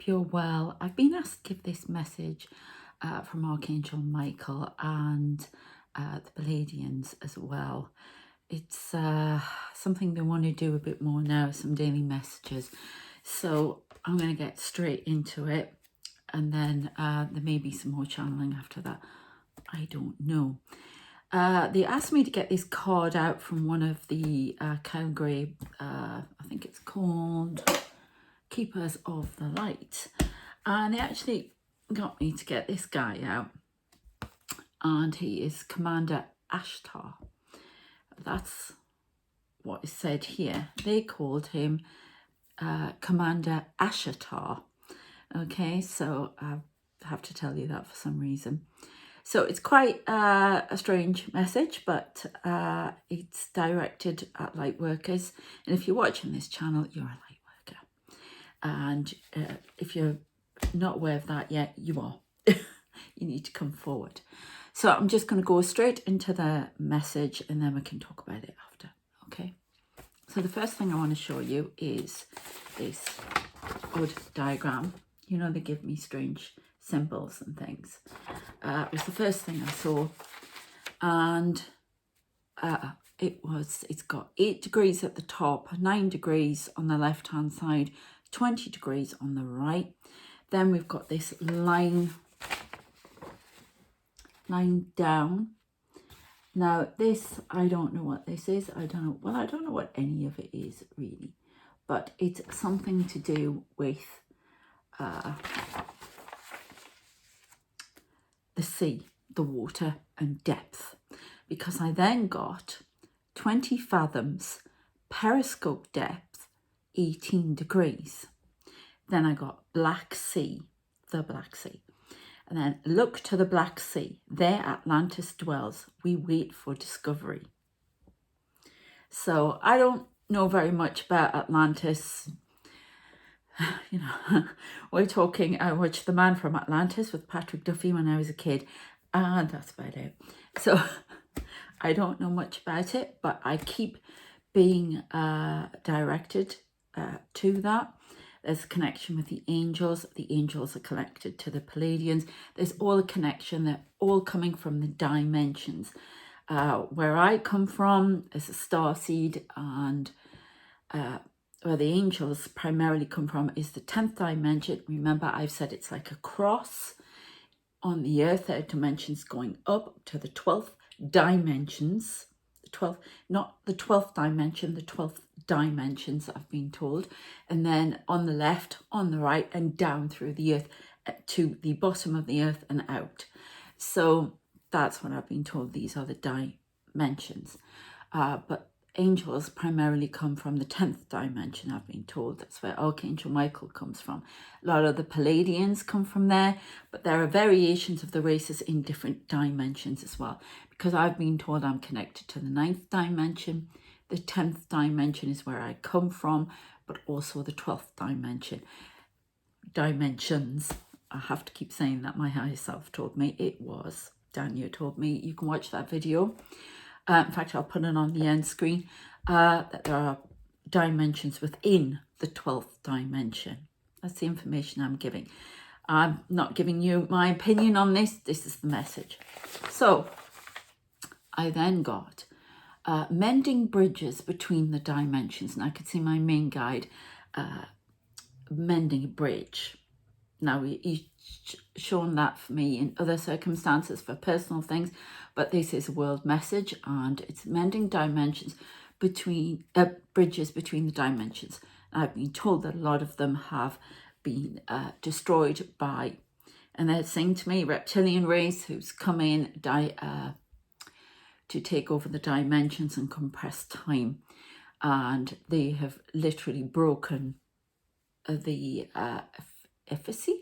hope you're well. I've been asked to give this message from Archangel Michael and the Pleiadians as well. It's something they want to do a bit more now, some daily messages. So I'm going to get straight into it, and then there may be some more channeling after that. I don't know. They asked me to get this card out from one of the Calgary, I think it's called Keepers of the Light, and they actually got me to get this guy out, and he is Commander Ashatar. That's what is said here. They called him Commander Ashatar. Okay, so I have to tell you that for some reason. So it's quite a strange message, but it's directed at Lightworkers. And if you're watching this channel, you're a Lightworker. And if you're not aware of that yet, you are. You need to come forward. So I'm just going to go straight into the message, and then we can talk about it after. Okay. So the first thing I want to show you is this odd diagram. You know, they give me strange symbols and things. It was the first thing I saw, and it's got 8 degrees at the top, 9 degrees on the left hand side, 20 degrees on the right. Then we've got this line down. Now this, I don't know what this is. I don't know what any of it is really, but it's something to do with the sea, the water and depth, because I then got 20 fathoms, periscope depth 18 degrees. Then I got Black Sea, the Black Sea. And then look to the Black Sea, there Atlantis dwells, we wait for discovery. So I don't know very much about Atlantis. You know, we're talking, I watched The Man from Atlantis with Patrick Duffy when I was a kid, and that's about it. So I don't know much about it, but I keep being directed to that. There's a connection with the angels. The angels are connected to the Pleiadians. There's all a connection. They're all coming from the dimensions. Where I come from is a starseed, and where the angels primarily come from is the 10th dimension. Remember, I've said it's like a cross on the earth. There are dimensions going up to the 12th dimensions. The 12th, not the 12th dimension, the 12th dimensions, I've been told. And then on the left, on the right, and down through the earth to the bottom of the earth and out. So that's what I've been told. These are the dimensions. But angels primarily come from the 10th dimension, I've been told. That's where Archangel Michael comes from. A lot of the Pleiadians come from there, but there are variations of the races in different dimensions as well. Because I've been told I'm connected to the 9th dimension. The 10th dimension is where I come from, but also the 12th dimension. Dimensions. I have to keep saying that. My higher self told me. It was. Daniel told me. You can watch that video. In fact, I'll put it on the end screen. That there are dimensions within the 12th dimension. That's the information I'm giving. I'm not giving you my opinion on this. This is the message. So I then got mending bridges between the dimensions. And I could see my main guide mending a bridge. Now, he's shown that for me in other circumstances for personal things, but this is a world message, and it's mending dimensions between bridges between the dimensions. I've been told that a lot of them have been destroyed by, and they're saying to me, reptilian race who's come in to take over the dimensions and compress time, and they have literally broken the efficacy.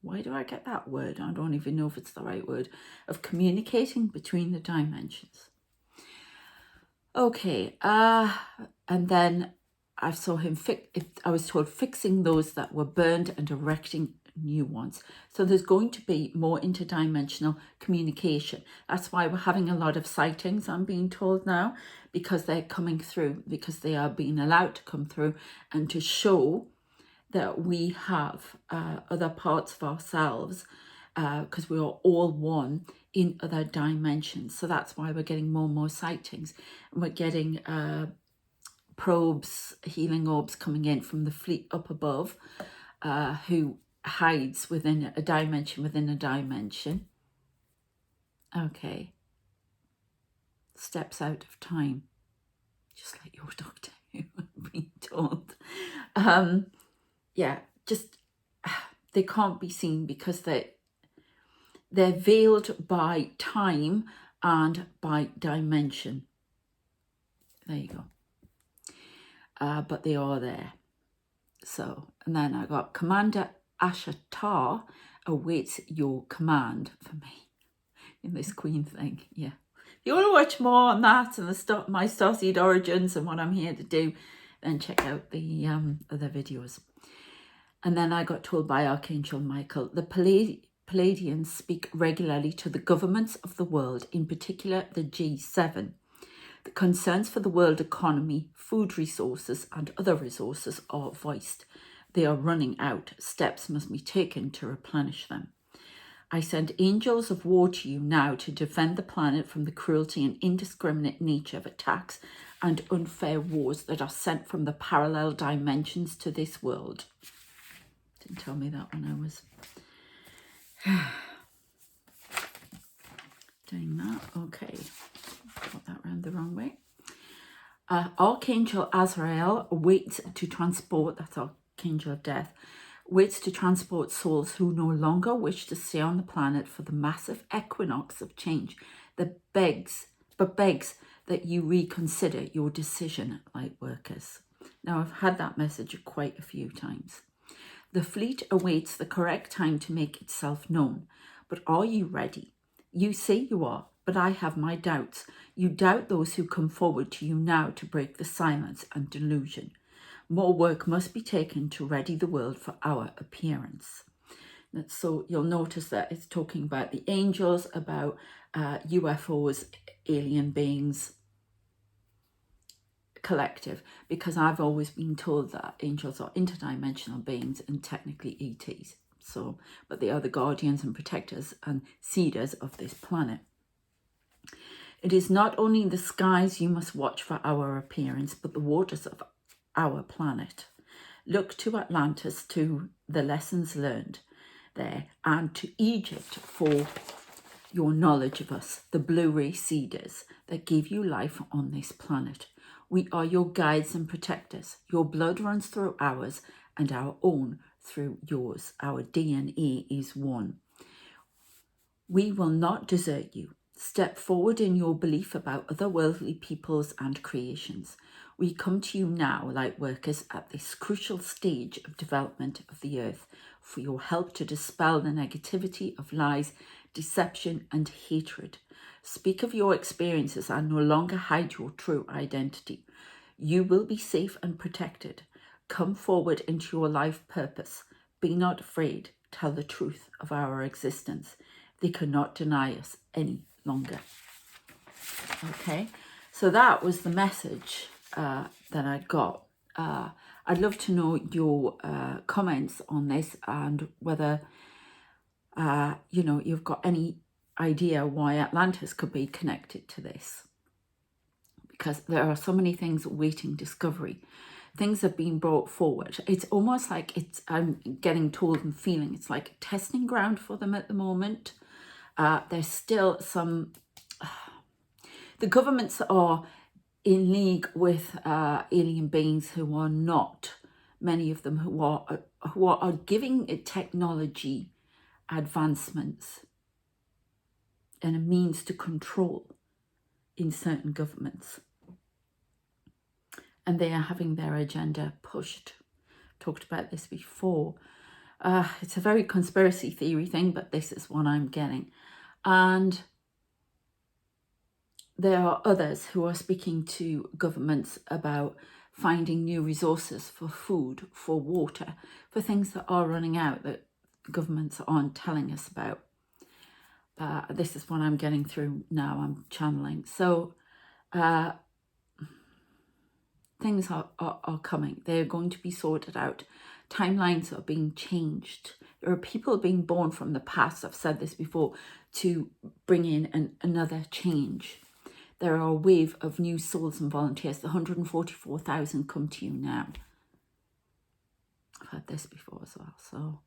Why do I get that word? I don't even know if it's the right word, of communicating between the dimensions. Okay, and then I saw him I was told fixing those that were burned and erecting new ones. So there's going to be more interdimensional communication. That's why we're having a lot of sightings, I'm being told now, because they're coming through, because they are being allowed to come through and to show that we have other parts of ourselves, because we are all one in other dimensions. So that's why we're getting more and more sightings, and we're getting probes, healing orbs coming in from the fleet up above, who hides within a dimension within a dimension. Okay. Steps out of time, just like your doctor, you have been told. Yeah, just they can't be seen because they're veiled by time and by dimension. There you go. But they are there. So, and then I got Commander Ashatar awaits your command for me in this Queen thing. Yeah. If you want to watch more on that and my starseed origins and what I'm here to do, then check out the other videos. And then I got told by Archangel Michael, the Pleiadians speak regularly to the governments of the world, in particular the G7. The concerns for the world economy, food resources and other resources are voiced. They are running out. Steps must be taken to replenish them. I send angels of war to you now to defend the planet from the cruelty and indiscriminate nature of attacks and unfair wars that are sent from the parallel dimensions to this world. Didn't tell me that when I was doing that. Okay, got that round the wrong way. Archangel Azrael waits to transport, that's Archangel of Death, waits to transport souls who no longer wish to stay on the planet for the massive equinox of change that begs that you reconsider your decision, Lightworkers. Now, I've had that message quite a few times. The fleet awaits the correct time to make itself known, but are you ready? You say you are, but I have my doubts. You doubt those who come forward to you now to break the silence and delusion. More work must be taken to ready the world for our appearance. So you'll notice that it's talking about the angels, about UFOs, alien beings, collective, because I've always been told that angels are interdimensional beings and technically ETs. So, but they are the guardians and protectors and seeders of this planet. It is not only the skies you must watch for our appearance, but the waters of our planet. Look to Atlantis, to the lessons learned there, and to Egypt for your knowledge of us, the blue-ray seeders that give you life on this planet. We are your guides and protectors. Your blood runs through ours and our own through yours. Our DNA is one. We will not desert you. Step forward in your belief about otherworldly peoples and creations. We come to you now, Lightworkers, at this crucial stage of development of the earth, for your help to dispel the negativity of lies, deception and hatred. Speak of your experiences and no longer hide your true identity. You will be safe and protected. Come forward into your life purpose. Be not afraid. Tell the truth of our existence. They cannot deny us any longer. Okay, so that was the message that I got. I'd love to know your comments on this and whether you've got any idea why Atlantis could be connected to this, because there are so many things awaiting discovery. Things have been brought forward. It's almost like I'm getting told and feeling it's like a testing ground for them at the moment. There's still some, the governments are in league with alien beings who are not, many of them who are giving technology advancements and a means to control in certain governments. And they are having their agenda pushed. Talked about this before. It's a very conspiracy theory thing, but this is what I'm getting. And there are others who are speaking to governments about finding new resources for food, for water, for things that are running out that governments aren't telling us about. This is what I'm getting through now, I'm channeling. So things are coming. They're going to be sorted out. Timelines are being changed. There are people being born from the past, I've said this before, to bring in another change. There are a wave of new souls and volunteers. The 144,000 come to you now. I've had this before as well. So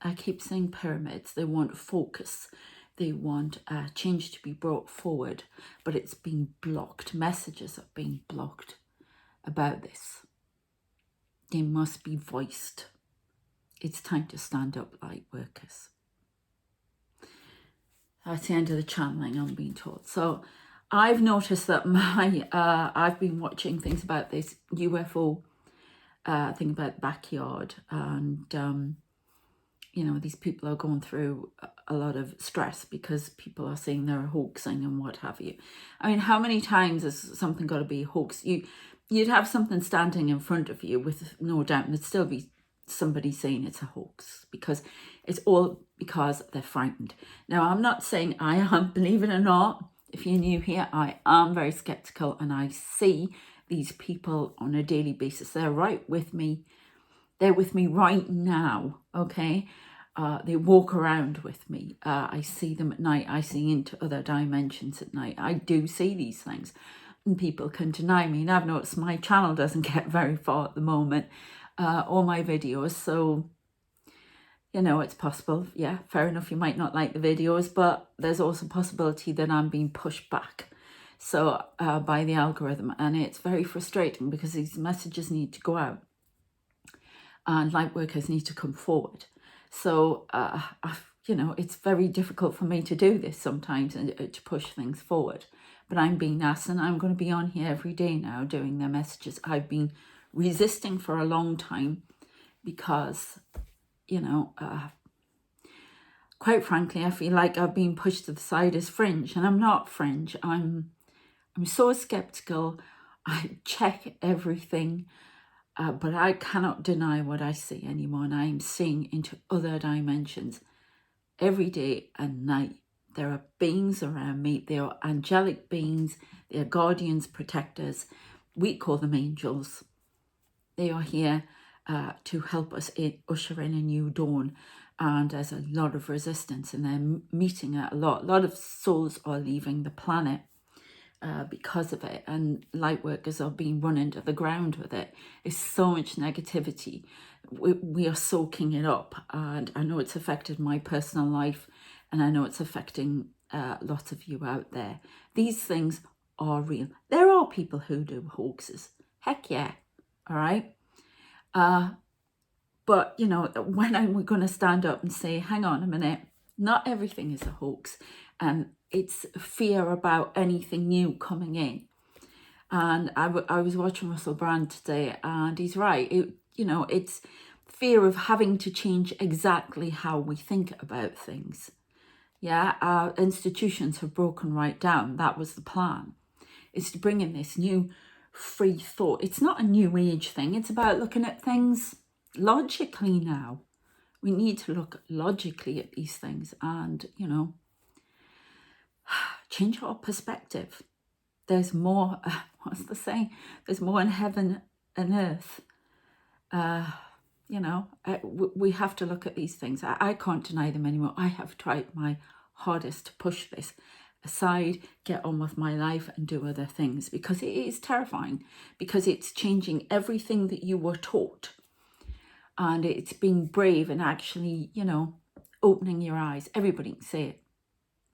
I keep saying pyramids. They want focus. They want change to be brought forward, but it's being blocked. Messages are being blocked about this. They must be voiced. It's time to stand up, light workers. That's the end of the channeling, I'm being told. So I've noticed that I've been watching things about this UFO thing about the backyard, and you know, these people are going through a lot of stress because people are saying they're hoaxing and what have you. I mean, how many times has something got to be hoaxed? You'd have something standing in front of you with no doubt, and there'd still be somebody saying it's a hoax, because it's all because they're frightened. Now, I'm not saying I am, believe it or not, if you're new here, I am very skeptical, and I see these people on a daily basis. They're right with me. They're with me right now, okay? They walk around with me. I see them at night. I see into other dimensions at night. I do see these things, and people can deny me. And I've noticed my channel doesn't get very far at the moment, or my videos. So, you know, it's possible. Yeah, fair enough. You might not like the videos, but there's also a possibility that I'm being pushed back. So by the algorithm, and it's very frustrating because these messages need to go out. And light workers need to come forward. So, you know, it's very difficult for me to do this sometimes and to push things forward. But I'm being asked, and I'm going to be on here every day now doing their messages. I've been resisting for a long time because, you know, quite frankly, I feel like I've been pushed to the side as fringe, and I'm not fringe. I'm so skeptical. I check everything. But I cannot deny what I see anymore, and I am seeing into other dimensions every day and night. There are beings around me. They are angelic beings. They are guardians, protectors. We call them angels. They are here to help us usher in a new dawn. And there's a lot of resistance, and they're meeting it a lot. A lot of souls are leaving the planet because of it, and light workers are being run into the ground with it. It's so much negativity. We are soaking it up, and I know it's affected my personal life, and I know it's affecting lots of you out there. These things are real. There are people who do hoaxes. Heck yeah. All right. But, you know, when are we going to stand up and say, hang on a minute, not everything is a hoax, and it's fear about anything new coming in. And I was watching Russell Brand today, and he's right. You know, it's fear of having to change exactly how we think about things. Yeah, our institutions have broken right down. That was the plan. It's to bring in this new free thought. It's not a new age thing. It's about looking at things logically now. We need to look logically at these things and, you know, change our perspective. There's more, what's the saying? There's more in heaven and earth. You know, we have to look at these things. I can't deny them anymore. I have tried my hardest to push this aside, get on with my life and do other things, because it is terrifying, because it's changing everything that you were taught. And it's being brave and actually, you know, opening your eyes. Everybody can see it.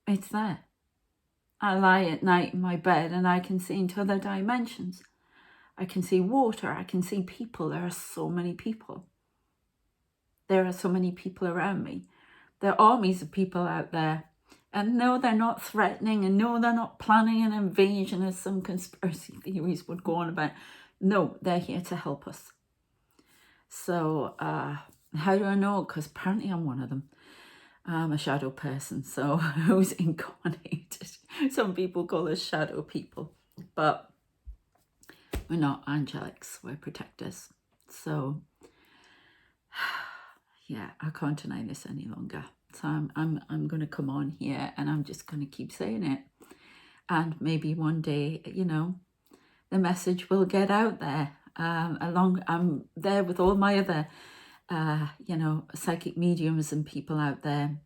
It's there. I lie at night in my bed and I can see into other dimensions. I can see water. I can see people. There are so many people. There are so many people around me. There are armies of people out there. And no, they're not threatening. And no, they're not planning an invasion as some conspiracy theories would go on about. No, they're here to help us. So how do I know? Because apparently I'm one of them. I'm a shadow person, so who's incarnated? Some people call us shadow people, but we're not angelics, we're protectors. So yeah, I can't deny this any longer. So I'm going to come on here and I'm just going to keep saying it. And maybe one day, you know, the message will get out there. I'm there with all my other, psychic mediums and people out there.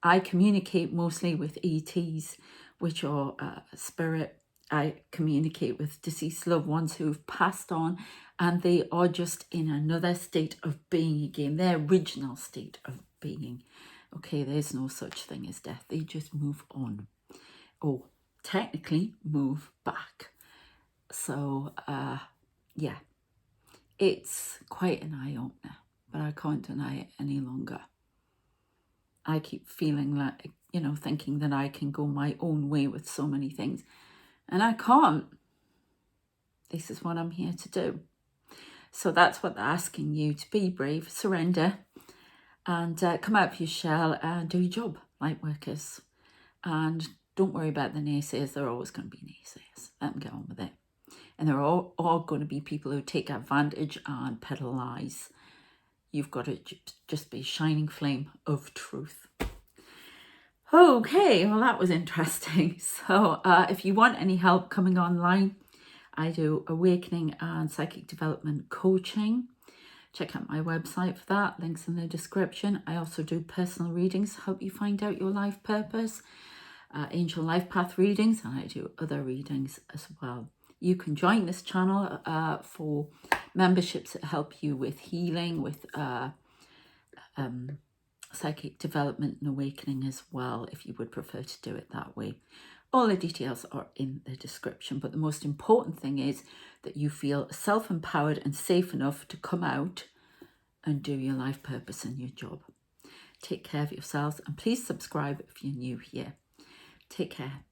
I communicate mostly with ETs, which are spirit. I communicate with deceased loved ones who've passed on, and they are just in another state of being again, their original state of being. Okay, there's no such thing as death. They just move on, or technically move back. So, yeah, it's quite an eye-opener, but I can't deny it any longer. I keep feeling like, thinking that I can go my own way with so many things, and I can't. This is what I'm here to do. So that's what they're asking you, to be brave, surrender, and come out of your shell and do your job, Lightworkers. And don't worry about the naysayers. There are always going to be naysayers. Let them get on with it. And there are all going to be people who take advantage and peddle lies. You've got to just be a shining flame of truth. Okay, well, that was interesting. So if you want any help coming online, I do awakening and psychic development coaching. Check out my website for that. Links in the description. I also do personal readings to help you find out your life purpose, angel life path readings, and I do other readings as well. You can join this channel for memberships that help you with healing, with psychic development and awakening as well, if you would prefer to do it that way. All the details are in the description, but the most important thing is that you feel self-empowered and safe enough to come out and do your life purpose and your job. Take care of yourselves, and please subscribe if you're new here. Take care.